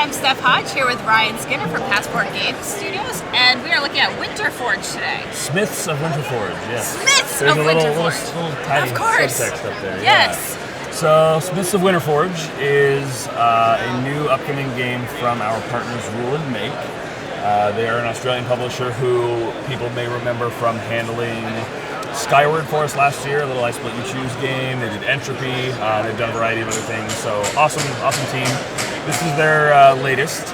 I'm Steph Hodge here with Ryan Skinner from Passport Games Studios, and we are looking at Winterforge today. Smiths of Winterforge, yes. Smiths There's of a little Winterforge. tiny Of course. subtext up there. Yes. Yeah. So, Smiths of Winterforge is a new upcoming game from our partners Rule and Make. They are an Australian publisher who people may remember from handling Skyward for us last year, a little I Split You Choose game. They did Entropy. They've done a variety of other things. So awesome team. This is their latest.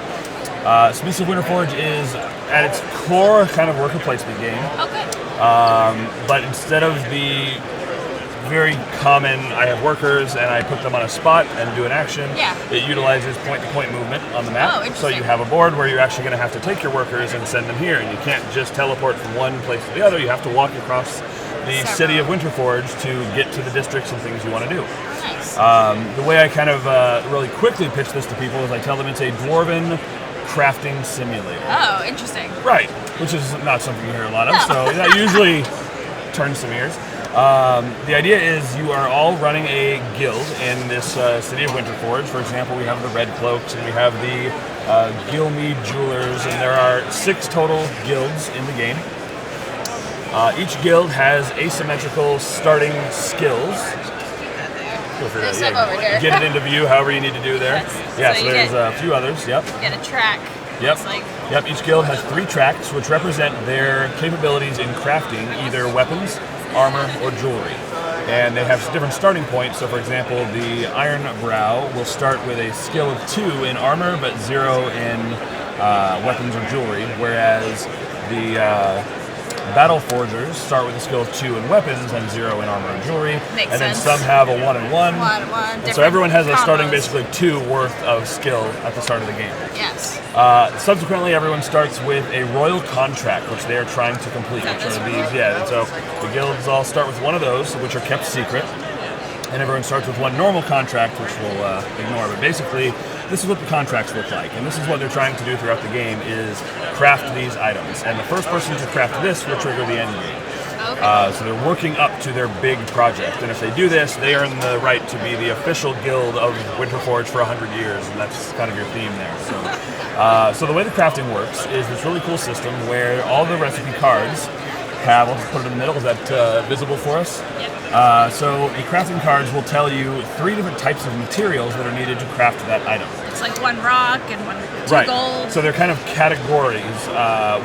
Smiths of Winterforge is, at its core, kind of worker placement game. Okay. But instead of the very common, I have workers and I put them on a spot and do an action, it utilizes point-to-point movement on the map. Oh, interesting. So you have a board where you're actually going to have to take your workers and send them here. And you can't just teleport from one place to the other. You have to walk across the city of Winterforge to get to the districts and things you want to do. Nice. The way I kind of really quickly pitch this to people is I tell them it's a dwarven crafting simulator. Oh, interesting. Right, which is not something you hear a lot of, so that usually turns some ears. The idea is you are all running a guild in this city of Winterforge. For example, we have the Red Cloaks and we have the Gilmead Jewelers, and there are 6 total guilds in the game. Each guild has asymmetrical starting skills. Feel free to get it into view however you need to do there. Yes. So there's a few others. Yep. Get a track. Yep. Each guild has 3 tracks which represent their capabilities in crafting either weapons, armor, or jewelry. And they have different starting points. So for example, the Iron Brow will start with a skill of 2 in armor but 0 in weapons or jewelry, whereas the Battle Forgers start with a skill of 2 in weapons and 0 in armor and jewelry. Makes and then sense. some have a 1 and 1. One. So everyone has a starting combos. basically 2 worth of skill at the start of the game. Yes. Subsequently, everyone starts with a royal contract, which they are trying to complete. Which are these, and so the guilds all start with one of those, which are kept secret. And everyone starts with one normal contract, which we'll ignore. But basically, this is what the contracts look like. And this is what they're trying to do throughout the game is craft these items. And the first person to craft this will trigger the end game. Okay. So they're working up to their big project. And if they do this, they earn the right to be the official guild of Winterforge for 100 years. And that's kind of your theme there. So the way the crafting works is this really cool system where all the recipe cards have, I'll just put it in the middle, is that visible for us? Yep. So the crafting cards will tell you 3 different types of materials that are needed to craft that item. It's like 1 rock and 2 gold. So they're kind of categories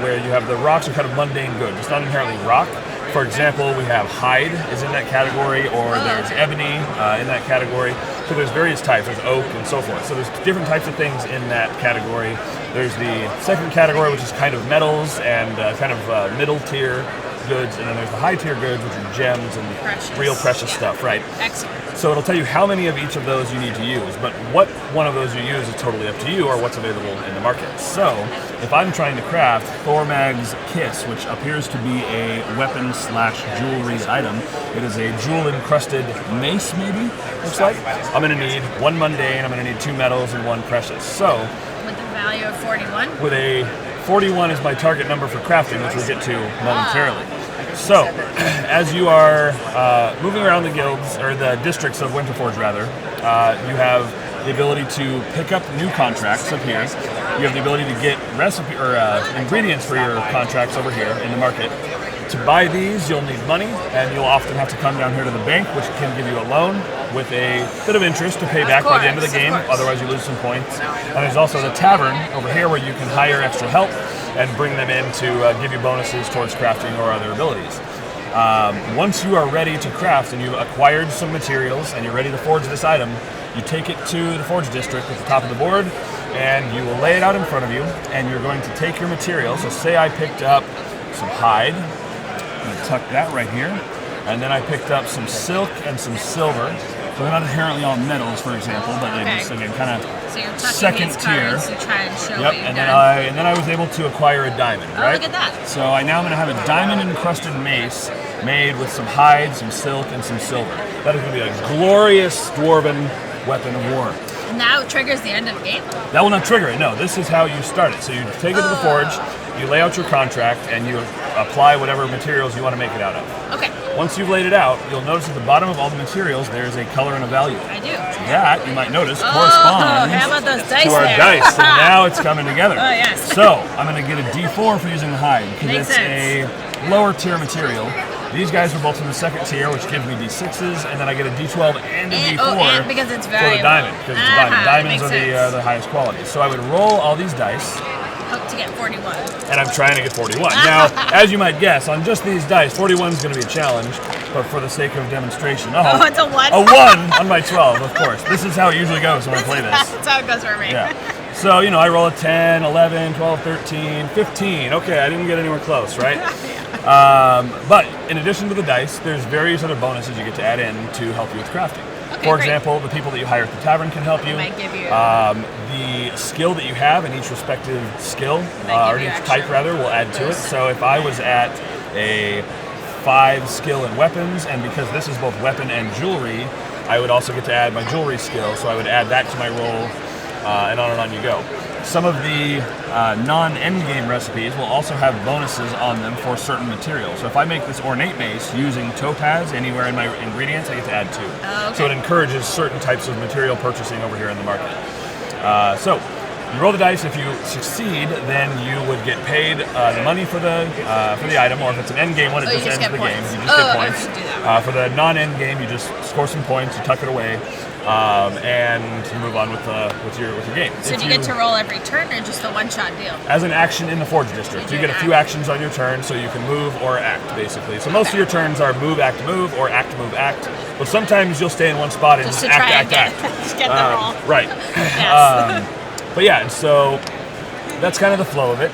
where you have the rocks are kind of mundane goods. It's not inherently rock. For example, we have hide is in that category, or there's ebony in that category. So there's various types. There's oak and so forth. So there's different types of things in that category. There's the second category, which is kind of metals and kind of middle tier goods, and then there's the high tier goods, which are gems and real precious stuff, right? Excellent. So it'll tell you how many of each of those you need to use, but what one of those you use is totally up to you or what's available in the market. So if I'm trying to craft Thormag's Kiss, which appears to be a weapon/jewelry item, it is a jewel-encrusted mace, maybe, looks like. I'm going to need 1 mundane, I'm going to need 2 metals, and 1 precious. So with the value of 41? With a 41 is my target number for crafting, which we'll get to momentarily. So, as you are moving around the guilds, or the districts of Winterforge rather, you have the ability to pick up new contracts up here. You have the ability to get recipe or ingredients for your contracts over here in the market. To buy these, you'll need money, and you'll often have to come down here to the bank, which can give you a loan with a bit of interest to pay back by the end of the game, otherwise you lose some points. And there's also the tavern over here where you can hire extra help and bring them in to give you bonuses towards crafting or other abilities. Once you are ready to craft and you've acquired some materials and you're ready to forge this item, you take it to the forge district at the top of the board and you will lay it out in front of you, and you're going to take your materials. So say I picked up some hide, I'm going to tuck that right here, and then I picked up some silk and some silver. So they're not inherently all metals, for example, but they just, again, kind of second tier. To try and show yep, and then I was able to acquire a diamond, right? Look at that. So I now am going to have a diamond-encrusted mace made with some hide, some silk, and some silver. That is going to be a glorious dwarven weapon of war. And now it triggers the end of the game? That will not trigger it, no. This is how you start it. So you take it to the forge, you lay out your contract, and you apply whatever materials you want to make it out of. Okay. Once you've laid it out, you'll notice at the bottom of all the materials there is a color and a value. I do. That, you might notice, corresponds how about those dice to our there? dice. And now it's coming together. Oh, yes. So, I'm going to get a D4 for using the hide, because Makes it's sense. a lower tier material. These guys are both in the second tier, which gives me D6s, and then I get a D12 and a D4 and because it's for valuable. the diamond, because it's a diamond. Diamonds are makes the highest quality. So I would roll all these dice, Hope to get 41. and I'm trying to get 41. Now, as you might guess, on just these dice, 41 is going to be a challenge, but for the sake of demonstration, Oh, it's a 1? A 1 on my 12, of course. This is how it usually goes when I play this. That's how it goes for me. Yeah. So, I roll a 10, 11, 12, 13, 15. Okay, I didn't get anywhere close, right? But in addition to the dice, there's various other bonuses you get to add in to help you with crafting. Okay, For great. example, the people that you hire at the tavern can help you. Might give you- The skill that you have in each respective skill, Might or give you each extra type rather, will add to it. So if I was at a 5 skill in weapons, and because this is both weapon and jewelry, I would also get to add my jewelry skill, so I would add that to my roll, and on you go. Some of the non-endgame recipes will also have bonuses on them for certain materials. So if I make this ornate mace using topaz anywhere in my ingredients, I get to add 2. Okay. So it encourages certain types of material purchasing over here in the market. So you roll the dice. If you succeed, then you would get paid the money for the item, or if it's an end game one, it Oh, you just just ends get the game. points. You just get Oh, points. okay, do that. For the non-end game, you just score some points, you tuck it away, and you move on with your game. So If do you get to roll every turn or just a one-shot deal? as an action in the Forge District, You you do get a an few act. actions on your turn, so you can move or act, basically. So most of your turns are move, act, move, or act, move, act. But sometimes you'll stay in one spot and Just just to try act, and act, get, act. just get the roll. Right. Yes. But yeah, and so that's kind of the flow of it.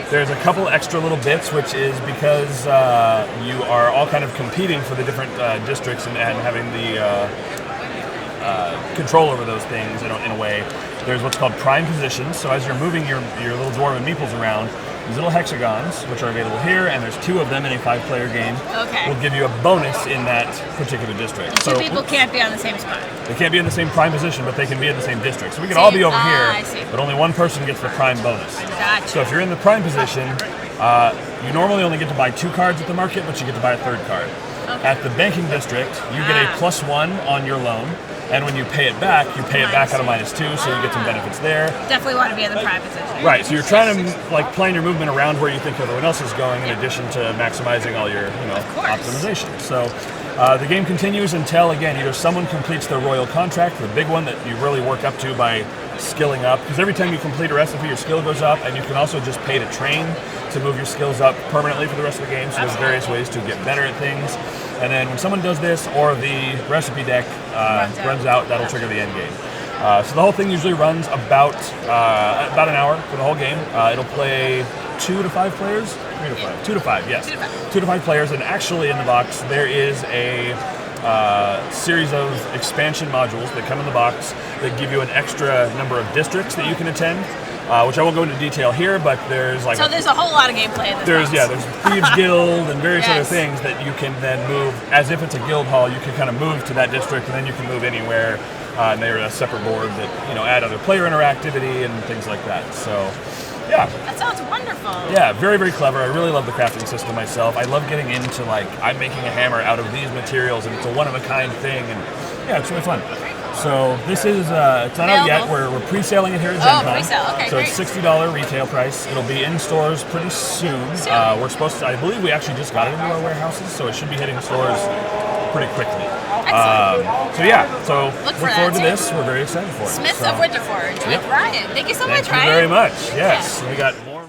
There's a couple extra little bits, which is because you are all kind of competing for the different districts and having the control over those things in a way. There's what's called prime positions. So as you're moving your little dwarven meeples around, these little hexagons, which are available here, and there's 2 of them in a 5-player game, Okay. will give you a bonus in that particular district. And 2 people can't be on the same spot. They can't be in the same prime position, but they can be in the same district. So we can all be over I here, see. but only one person gets the prime bonus. Gotcha. So if you're in the prime position, you normally only get to buy 2 cards at the market, but you get to buy a 3rd card. Okay. At the banking district, you get a +1 on your loan, and when you pay it back, you pay it back out of -2, so you get some benefits there. Definitely want to be in the prime position. Right, so you're trying to plan your movement around where you think everyone else is going, in addition to maximizing all your course. optimization. So the game continues until, again, either someone completes their royal contract, the big one that you really work up to by skilling up, because every time you complete a recipe, your skill goes up, and you can also just pay to train to move your skills up permanently for the rest of the game. So there's various ways to get better at things. And then when someone does this, or the recipe deck runs out, that'll trigger the end game. So the whole thing usually runs about an hour for the whole game. It'll play 2 to 5 players, 3 to 5, 2 to 5, yes, 2 to 5 players. And actually, in the box there is a series of expansion modules that come in the box that give you an extra number of districts that you can attend. Which I won't go into detail here, but there's like So there's a whole lot of gameplay in this there's box. there's Thieves Guild and various other Yes. things that you can then move as if it's a guild hall. You can kind of move to that district, and then you can move anywhere. And they're a separate board that add other player interactivity and things like that. So yeah, That sounds wonderful. yeah, very, very clever. I really love the crafting system myself. I love getting into I'm making a hammer out of these materials, and it's a one-of-a-kind thing, and yeah, it's really fun. So this is, it's not out yet. We're pre-selling it here at Gen Con. pre-sale. Okay, so great. it's $60 retail price. It'll be in stores pretty soon. We're supposed to, I believe we actually just got it into our warehouses, so it should be hitting stores pretty quickly. Excellent. So yeah, so Look look for forward that, to too. this. We're very excited for it. Smiths So, of Winterforge with Yep. Ryan. Thank you so Thank much, you Ryan. very much. Yes, we got more.